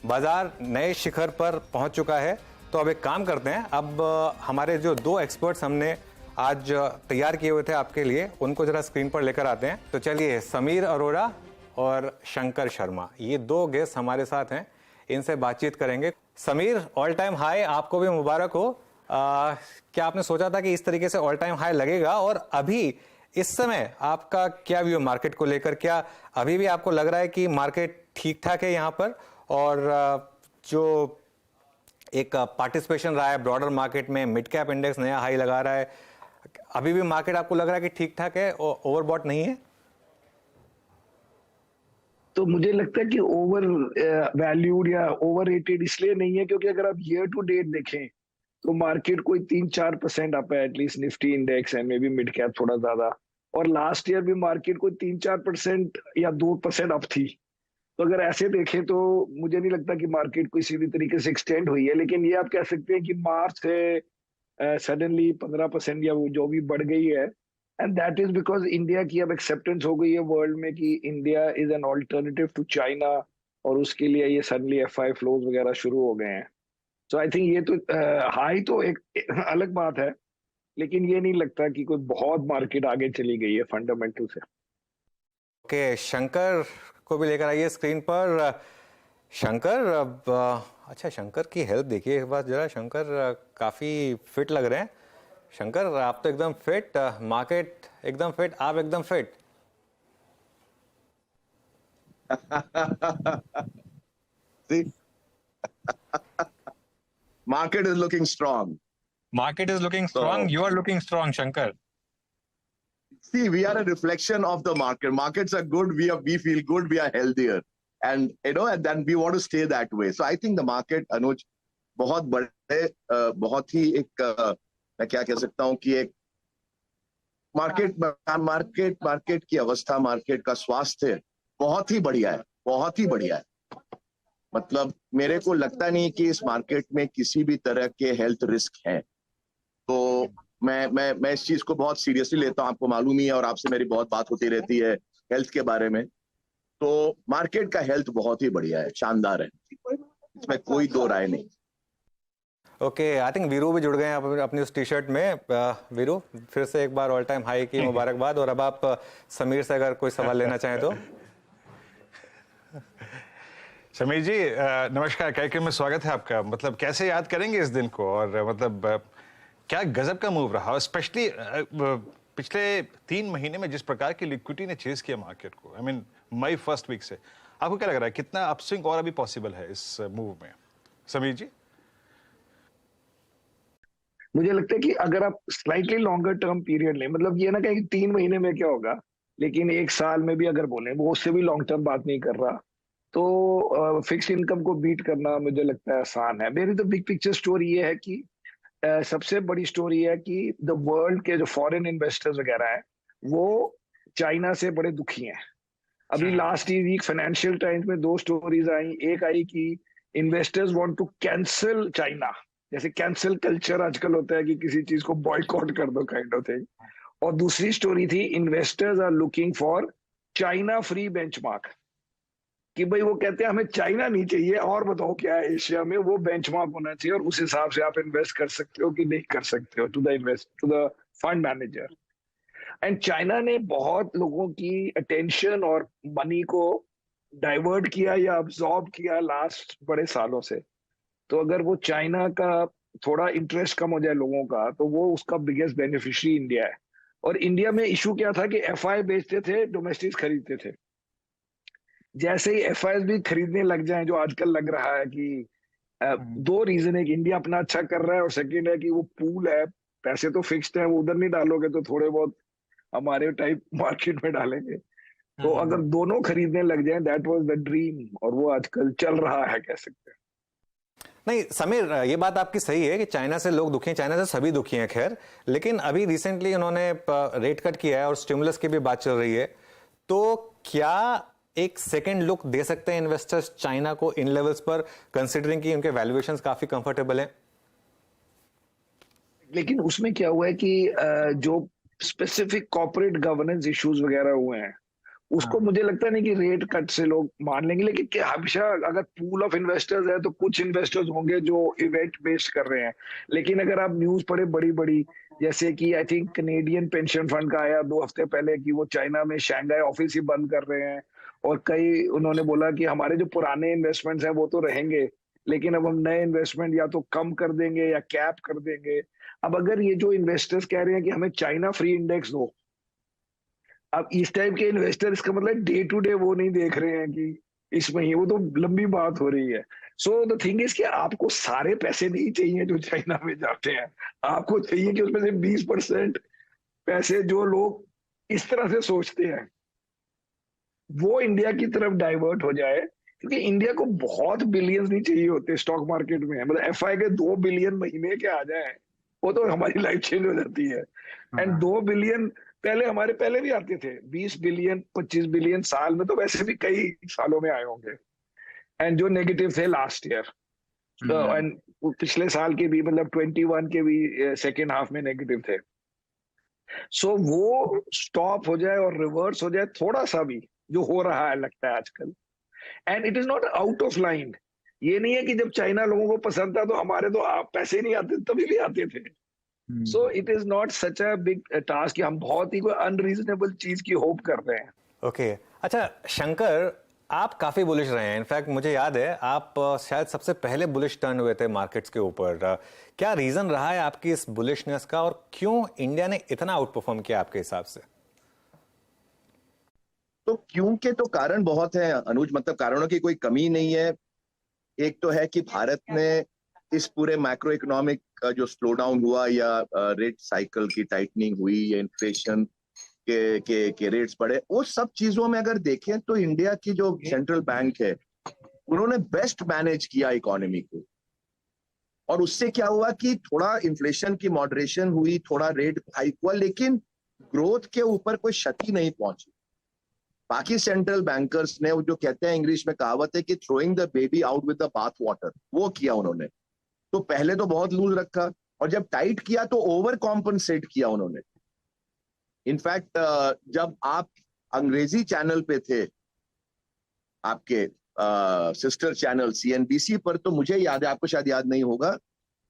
बाजार नए शिखर पर पहुंच चुका है। तो अब एक काम करते हैं, अब हमारे जो दो एक्सपर्ट्स हमने आज तैयार किए हुए थे आपके लिए, उनको जरा स्क्रीन पर लेकर आते हैं। तो चलिए, समीर अरोड़ा और शंकर शर्मा, ये दो गेस्ट हमारे साथ हैं, इनसे बातचीत करेंगे। समीर, ऑल टाइम हाई आपको भी मुबारक हो। क्या आपने सोचा था कि इस तरीके से ऑल टाइम हाई लगेगा? और अभी इस समय आपका क्या व्यू मार्केट को लेकर? क्या अभी भी आपको लग रहा है कि मार्केट ठीक ठाक है यहाँ पर? और जो एक पार्टिसिपेशन रहा है ब्रॉडर मार्केट में, मिड कैप इंडेक्स नया हाई लगा रहा है, अभी भी मार्केट आपको लग रहा है कि ठीक ठाक है, ओवरबॉट नहीं है? तो मुझे लगता है कि ओवर वैल्यूड या ओवर रेटेड इसलिए नहीं है क्योंकि अगर आप ईयर टू डेट देखें तो मार्केट कोई 3-4% अप है, एटलीस्ट निफ्टी इंडेक्स है, मे बी मिड कैप थोड़ा ज्यादा। और लास्ट ईयर भी मार्केट कोई 3-4% या 2% अप थी। तो अगर ऐसे देखें तो मुझे नहीं लगता कि मार्केट कोई सीधी तरीके से एक्सटेंड हुई है। लेकिन ये आप कह सकते हैं कि मार्च से सडनली 15% या वो जो भी बढ़ गई है, and that is because India की अब एक्सेप्टेंस हो गई है वर्ल्ड में कि India is an alternative to China, और उसके लिए ये सडनली एफआई फ्लोज वगैरह शुरू हो गए हैं। सो आई थिंक ये तो हाई तो एक अलग बात है, लेकिन ये नहीं लगता कि कोई बहुत मार्केट आगे चली गई है फंडामेंटल से। ओके, शंकर को भी लेकर आइए स्क्रीन पर। शंकर, अब अच्छा, शंकर की हेल्थ देखिए एक बार जरा। शंकर काफी फिट लग रहे हैं। शंकर, आप तो एकदम फिट, मार्केट एकदम फिट, आप एकदम fit. See, market is looking strong. Market is looking strong. You are looking strong, Shankar. See, we are a reflection of the market. Markets are good. We feel good. We are healthier, and and then we want to stay that way. So I think the market, Anuj, बहुत बड़े, बहुत ही एक मैं क्या कह सकता हूँ कि एक मार्केट की अवस्था, मार्केट का स्वास्थ्य बहुत ही बढ़िया है, बहुत ही बढ़िया है। मतलब मेरे को लगता नहीं कि इस मार्केट में किसी भी तरह के हेल्थ रिस्क हैं। तो मैं इस चीज को बहुत सीरियसली लेता हूं, आपको मालूम ही है, और आपसे मेरी बहुत बात होती रहती है हेल्थ के बारे में। तो मार्केट का हेल्थ बहुत ही बढ़िया है, शानदार है, इसमें कोई दो राय नहीं। ओके, आई थिंक वीरू भी जुड़ गए हैं अपनी उस टी शर्ट में। वीरू, फिर से एक बार ऑल टाइम हाई की मुबारकबाद। और अब आप समीर से अगर कोई सवाल लेना चाहें तो। समीर जी, नमस्कार, कार्यक्रम में स्वागत है आपका। मतलब कैसे याद करेंगे इस दिन को? और मतलब क्या गजब का मूव रहा, स्पेशली पिछले 3 महीने में जिस प्रकार की लिक्विडिटी ने चेज किया मार्केट को। I mean May first week से आपको क्या लग रहा है, कितना अपस्विंग और अभी पॉसिबल है इस मूव में? समीर जी, मुझे लगता है कि अगर आप स्लाइटली लॉन्गर टर्म पीरियड लें, मतलब ये ना कहें कि 3 महीने में क्या होगा, लेकिन 1 साल में भी अगर बोले, वो उससे भी लॉन्ग टर्म बात नहीं कर रहा, तो फिक्स इनकम को बीट करना मुझे लगता है आसान है। मेरी तो बिग पिक्चर स्टोरी ये है कि सबसे बड़ी स्टोरी है कि द वर्ल्ड के जो फॉरेन इन्वेस्टर्स वगैरह हैं वो चाइना से बड़े दुखी हैं। अभी लास्ट ही वीक फाइनेंशियल टाइम्स में 2 स्टोरीज आई। एक आई कि investors want to cancel China, जैसे कैंसिल कल्चर आजकल होता है कि किसी चीज को बॉयकॉट कर दो, काइंड ऑफ थिंग। और दूसरी स्टोरी थी, investors are looking for China free benchmark, कि भाई वो कहते हैं हमें चाइना नहीं चाहिए, और बताओ क्या है एशिया में, वो बेंचमार्क होना चाहिए, और उस हिसाब से आप इन्वेस्ट कर सकते हो कि नहीं कर सकते हो to the fund manager. And China ने बहुत लोगों की अटेंशन और मनी को डाइवर्ट किया या अब्सॉर्ब किया लास्ट बड़े सालों से। तो अगर वो चाइना का थोड़ा इंटरेस्ट कम हो जाए लोगों का, तो वो उसका बिगेस्ट बेनिफिशियरी इंडिया है। और इंडिया में इशू क्या था कि एफआई बेचते थे, डोमेस्टिक खरीदते थे। जैसे ही एफआई भी खरीदने लग जाए, जो आजकल लग रहा है कि 2 रीजन है कि इंडिया अपना अच्छा कर रहा है, और सेकंड है कि वो पूल है, पैसे तो फिक्स्ड है, वो उधर नहीं डालोगे तो थोड़े बहुत हमारे टाइप मार्केट में डालेंगे। तो अगर दोनों खरीदने लग जाए, दैट वाज द ड्रीम, और वो आजकल चल रहा है, कह सकते हैं। नहीं समीर, ये बात आपकी सही है कि चाइना से लोग दुखी हैं, चाइना से सभी दुखी हैं खैर। लेकिन अभी रिसेंटली उन्होंने रेट कट किया है और स्टिमुलस की भी बात चल रही है। तो क्या एक सेकंड लुक दे सकते हैं इन्वेस्टर्स चाइना को इन लेवल्स पर, कंसीडरिंग कि उनके वैल्यूएशंस काफी कंफर्टेबल हैं? लेकिन उसमें क्या हुआ है कि जो स्पेसिफिक कॉर्पोरेट गवर्नेंस इश्यूज वगैरह हुए हैं, उसको मुझे लगता नहीं कि रेट कट से लोग मान लेंगे, लेकिन क्या हमेशा अगर पूल ऑफ इन्वेस्टर्स है तो कुछ इन्वेस्टर्स होंगे जो इवेंट बेस्ड कर रहे हैं। लेकिन अगर आप न्यूज पढ़े बड़ी बड़ी, जैसे कि I think Canadian pension fund का आया 2 हफ्ते पहले कि वो चाइना में शंघाई ऑफिस ही बंद कर रहे हैं, और कई उन्होंने बोला कि हमारे जो पुराने इन्वेस्टमेंट्स हैं वो तो रहेंगे, लेकिन अब हम नए इन्वेस्टमेंट या तो कम कर देंगे या कैप कर देंगे। अब अगर ये जो इन्वेस्टर्स कह रहे हैं कि हमें चाइना फ्री इंडेक्स दो, अब इस टाइप के इन्वेस्टर, इसका मतलब डे टू डे वो नहीं देख रहे हैं कि इस महीने, वो तो लंबी बात हो रही है। सो द थिंग इज कि आपको सारे पैसे नहीं चाहिए जो चाइना में जाते हैं, आपको चाहिए कि उसमें से 20% पैसे जो लोग इस तरह से सोचते हैं वो इंडिया की तरफ डाइवर्ट हो जाए, क्योंकि इंडिया को बहुत बिलियंस नहीं चाहिए होते स्टॉक मार्केट में। मतलब एफआई के 2 बिलियन महीने के आ जाए वो तो हमारी लाइफ चेंज हो जाती है। एंड 2 बिलियन पहले हमारे पहले भी आते थे, 20 बिलियन 25 बिलियन साल में, तो वैसे भी कई सालों में आए होंगे। एंड जो नेगेटिव थे लास्ट ईयर, एंड पिछले साल के भी, मतलब 21 के भी सेकेंड हाफ में नेगेटिव थे। सो वो स्टॉप हो जाए और रिवर्स हो जाए थोड़ा सा भी, जो हो रहा है लगता है आजकल। And it is not out of line. ये नहीं है कि जब चाइना लोगों को पसंद था तो हमारे तो आप पैसे नहीं आते, तभी भी आते थे। So it is not such a big task कि हम बहुत ही कोई अनरीजनेबल चीज की होप कर रहे हैं। ओके अच्छा शंकर, आप काफी बुलिश रहे हैं। इनफैक्ट मुझे याद है आप शायद सबसे पहले बुलिश टर्न हुए थे मार्केट्स के ऊपर। क्या रीजन रहा है आपकी इस बुलिशनेस का, और क्यों इंडिया ने इतना आउट परफॉर्म किया आपके हिसाब से? तो क्यों के तो कारण बहुत है अनुज, मतलब कारणों की कोई कमी नहीं है। एक तो है कि भारत ने इस पूरे मैक्रो इकोनॉमिक जो स्लो डाउन हुआ या रेट साइकिल की टाइटनिंग हुई या इन्फ्लेशन के रेट्स बढ़े, वो सब चीजों में अगर देखें तो इंडिया की जो सेंट्रल बैंक है उन्होंने बेस्ट मैनेज किया इकोनॉमी को। और उससे क्या हुआ कि थोड़ा इन्फ्लेशन की मॉडरेशन हुई, थोड़ा रेट हाइक हुआ, लेकिन ग्रोथ के ऊपर कोई क्षति नहीं पहुंची। बाकी सेंट्रल बैंकर्स ने, वो जो कहते हैं इंग्लिश में कहावत है कि throwing the baby out with the bath water, वो किया उन्होंने। तो पहले तो बहुत लूज रखा, और जब टाइट किया तो ओवर कॉम्पनसेट किया उन्होंने। इनफैक्ट जब आप अंग्रेजी चैनल पे थे, आपके सिस्टर चैनल सीएनबीसी पर, तो मुझे याद है, आपको शायद याद नहीं होगा,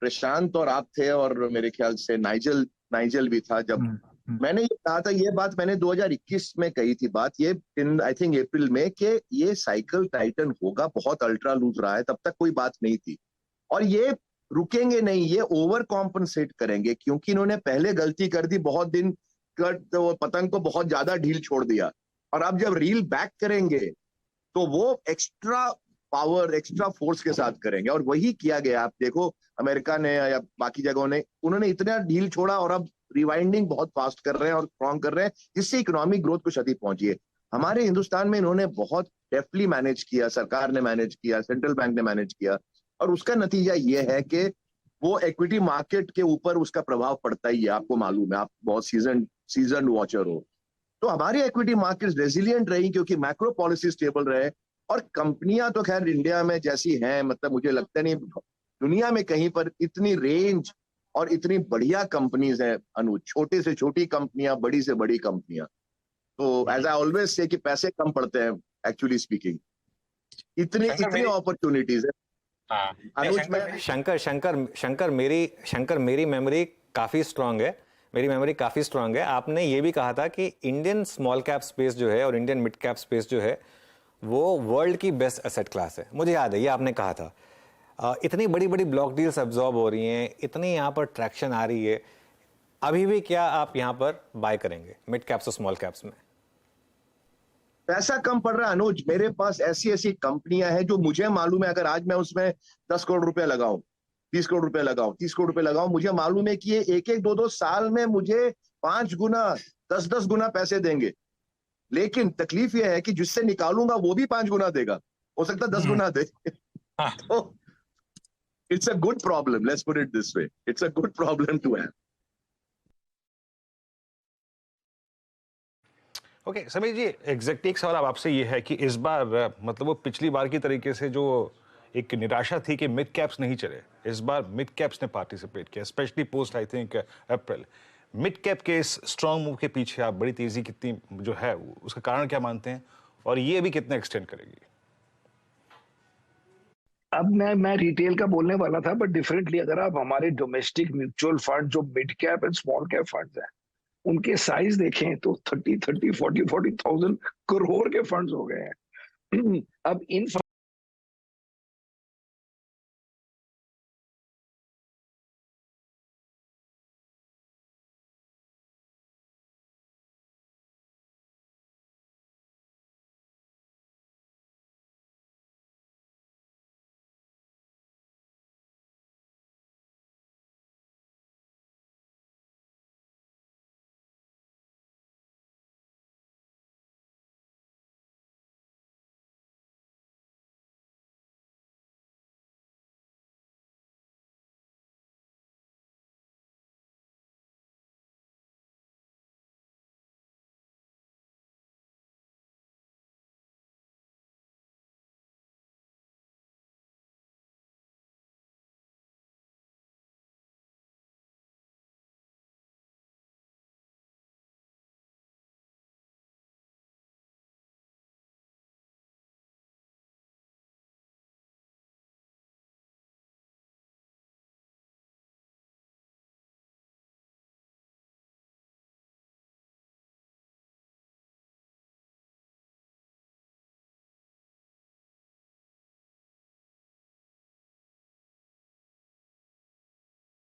प्रशांत और आप थे और मेरे ख्याल से नाइजल भी था। जब मैंने ये कहा था, ये बात मैंने 2021 में कही थी, बात ये इन आई थिंक अप्रैल में, कि ये साइकिल टाइटन होगा, बहुत अल्ट्रा लूज रहा है, तब तक कोई बात नहीं थी। और ये रुकेंगे नहीं, ये ओवर कॉम्पनसेट करेंगे, क्योंकि इन्होंने पहले गलती कर दी, बहुत दिन तो पतंग को बहुत ज्यादा ढील छोड़ दिया, और अब जब रील बैक करेंगे तो वो एक्स्ट्रा पावर, एक्स्ट्रा फोर्स के साथ करेंगे। और वही किया गया। आप देखो अमेरिका ने या बाकी जगहों ने, उन्होंने इतना ढील छोड़ा और अब रिवाइंडिंग बहुत फास्ट कर रहे हैं और स्ट्रॉन्ग कर रहे हैं, जिससे इकोनॉमिक ग्रोथ को क्षति पहुंची है। हमारे हिंदुस्तान में इन्होंने बहुत डेफ्टली मैनेज किया, सरकार ने मैनेज किया, सेंट्रल बैंक ने मैनेज किया, और उसका नतीजा ये है कि वो इक्विटी मार्केट के ऊपर उसका प्रभाव पड़ता ही है। आपको मालूम है, आप बहुत सीजन वॉचर हो। तो हमारी इक्विटी मार्केट रेजिलियंट रही क्योंकि मैक्रो पॉलिसी स्टेबल रहे, और कंपनियां तो खैर इंडिया में जैसी हैं, मतलब मुझे लगता नहीं दुनिया में कहीं पर इतनी रेंज और इतनी बढ़िया कंपनीज हैं अनुज, छोटे से छोटी कंपनियां, बड़ी से बड़ी कंपनियां। तो एज आई ऑलवेज से कि पैसे कम पड़ते हैं एक्चुअली स्पीकिंग, इतनी अपॉर्चुनिटीज है। अनुज में शंकर मेरी मेमोरी काफी स्ट्रांग है, आपने ये भी कहा था कि इंडियन स्मॉल कैप स्पेस जो है और इंडियन मिड कैप स्पेस जो है वो वर्ल्ड की बेस्ट एसेट क्लास है। मुझे याद है ये आपने कहा था। इतनी बड़ी बड़ी ब्लॉक डील्स एब्जॉर्ब हो रही हैं, इतनी यहाँ पर ट्रैक्शन आ रही है, अभी भी क्या आप यहाँ पर बाय करेंगे मिड कैप्स और स्मॉल कैप्स में? पैसा कम पड़ रहा है अनुज। मेरे पास ऐसी ऐसी कंपनियां हैं जो मुझे मालूम है, अगर आज मैं उसमें 10 करोड़ रुपए लगाऊं, 20 करोड़ रुपए लगाऊं, 30 करोड़ रुपए लगाऊं, मुझे मालूम है कि ये एक एक 2-2 साल में मुझे 5 गुना 10-10 गुना पैसे देंगे। लेकिन तकलीफ ये है कि जिससे निकालूंगा वो भी 5 गुना देगा, हो सकता है 10 गुना दे। तो it's a good problem, let's put it this way, it's a good problem to have. Okay Sameer ji, exactly एक सवाल अब आपसे ये है कि इस बार मतलब वो पिछली बार की तरीके से जो एक निराशा थी कि मिड कैप्स नहीं चले, इस बार मिड कैप्स ने पार्टिसिपेट किया, specially post I think April. Mid cap के इस स्ट्रॉन्ग मूव के पीछे आप बड़ी तेजी कितनी जो है उसका कारण क्या मानते हैं, और ये भी कितना एक्सटेंड करेगी? अब मैं रिटेल का बोलने वाला था, बट डिफरेंटली अगर आप हमारे डोमेस्टिक म्यूचुअल फंड जो mid cap and small cap funds हैं उनके साइज देखें तो 30, 40,000 करोड़ के फंड्स हो गए हैं। अब इन